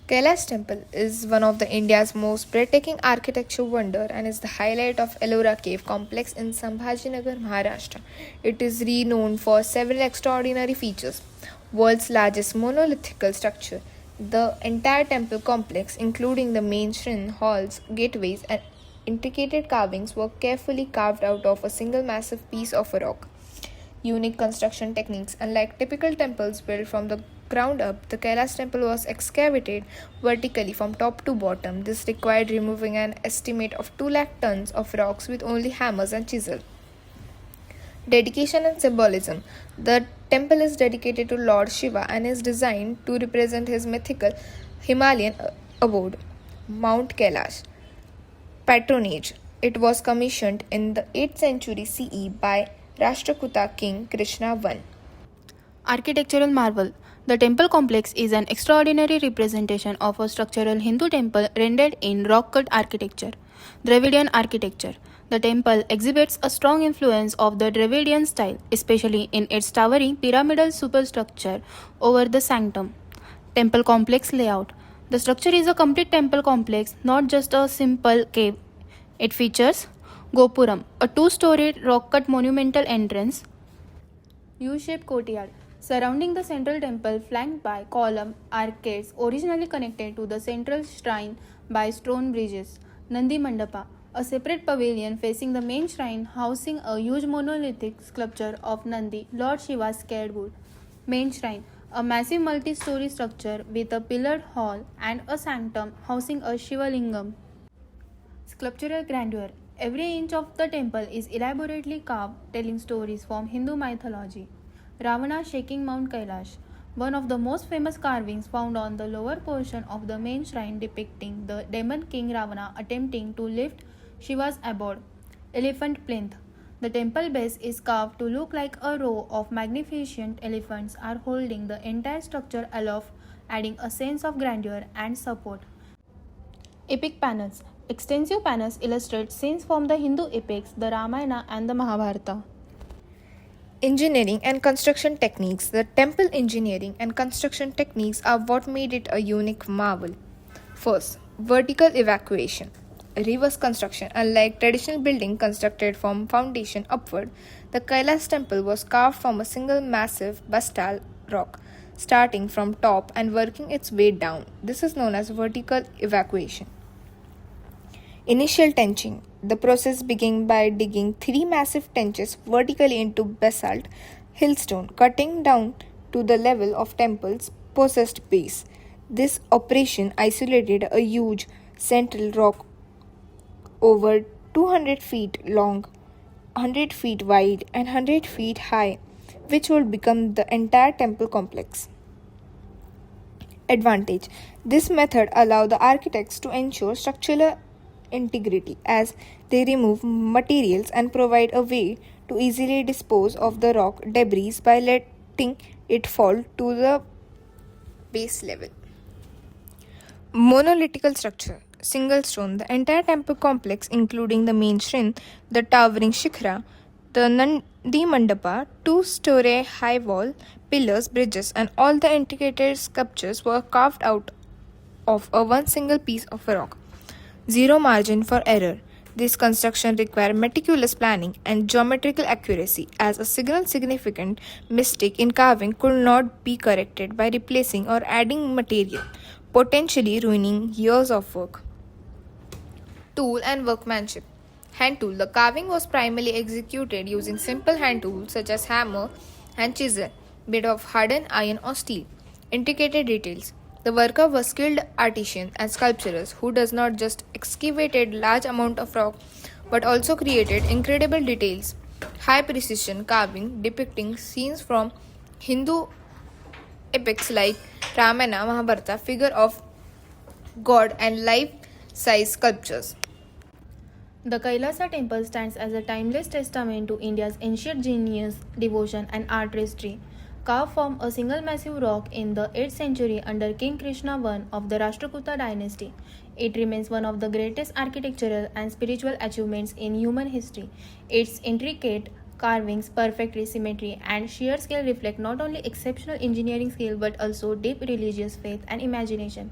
Kailash Temple is one of the India's most breathtaking architectural wonder and is the highlight of Ellora Cave Complex in Sambhajinagar, Maharashtra. It is renowned for several extraordinary features. World's largest monolithic structure, the entire temple complex, including the main shrine, halls, gateways, and intricate carvings, were carefully carved out of a single massive piece of rock. Unique construction techniques. Unlike typical temples built from the ground up, the Kailash temple was excavated vertically from top to bottom. This required removing an estimate of 2 lakh tons of rocks with only hammers and chisels. Dedication and symbolism. The temple is dedicated to Lord Shiva and is designed to represent his mythical Himalayan abode, Mount Kailash. Patronage. It was commissioned in the 8th century CE by Rashtrakuta King Krishna I. Architectural marvel. The temple complex is an extraordinary representation of a structural Hindu temple rendered in rock-cut architecture. Dravidian architecture. The temple exhibits a strong influence of the Dravidian style, especially in its towering pyramidal superstructure over the sanctum. Temple complex layout. The structure is a complete temple complex, not just a simple cave. It features Gopuram, a two-storied rock-cut monumental entrance, U-shaped courtyard surrounding the central temple flanked by column arcades originally connected to the central shrine by stone bridges. Nandi Mandapa, a separate pavilion facing the main shrine housing a huge monolithic sculpture of Nandi, Lord Shiva's scared bull. Main shrine, a massive multi-story structure with a pillared hall and a sanctum housing a Shiva Lingam. Sculptural grandeur. Every inch of the temple is elaborately carved, telling stories from Hindu mythology. Ravana shaking Mount Kailash, one of the most famous carvings found on the lower portion of the main shrine depicting the demon king Ravana attempting to lift Shiva's abode. Elephant plinth. The temple base is carved to look like a row of magnificent elephants are holding the entire structure aloft, adding a sense of grandeur and support. Epic panels. Extensive panels illustrate scenes from the Hindu epics, the Ramayana and the Mahabharata. Engineering and construction techniques. The temple engineering and construction techniques are what made it a unique marvel. First, vertical evacuation. Reverse construction. Unlike traditional building constructed from foundation upward, the Kailash temple was carved from a single massive basalt rock, starting from top and working its way down. This is known as vertical evacuation. Initial trenching. The process began by digging 3 massive trenches vertically into basalt hillstone, cutting down to the level of temple's possessed base. This operation isolated a huge central rock over 200 feet long, 100 feet wide, and 100 feet high, which would become the entire temple complex. Advantage. This method allowed the architects to ensure structural integrity as they remove materials and provide a way to easily dispose of the rock debris by letting it fall to the base level. Monolithic structure. Single stone. The entire temple complex, including the main shrine, the towering shikhra, the Nandi Mandapa, 2-story high wall, pillars, bridges, and all the intricate sculptures were carved out of one single piece of rock. Zero margin for error. This construction required meticulous planning and geometrical accuracy, as a significant mistake in carving could not be corrected by replacing or adding material, potentially ruining years of work. Tool and workmanship. Hand tool. The carving was primarily executed using simple hand tools such as hammer and chisel, made of hardened iron or steel. Intricate details. The worker was skilled artisan and sculptors who does not just excavated large amount of rock but also created incredible details. High precision carving depicting scenes from Hindu epics like Ramayana, Mahabharata, figure of God and life-size sculptures. The Kailasa temple stands as a timeless testament to India's ancient genius, devotion, and artistry. Carved from a single massive rock in the 8th century under King Krishna I of the Rashtrakuta dynasty, it remains one of the greatest architectural and spiritual achievements in human history. Its intricate carvings, perfect symmetry, and sheer scale reflect not only exceptional engineering skill but also deep religious faith and imagination.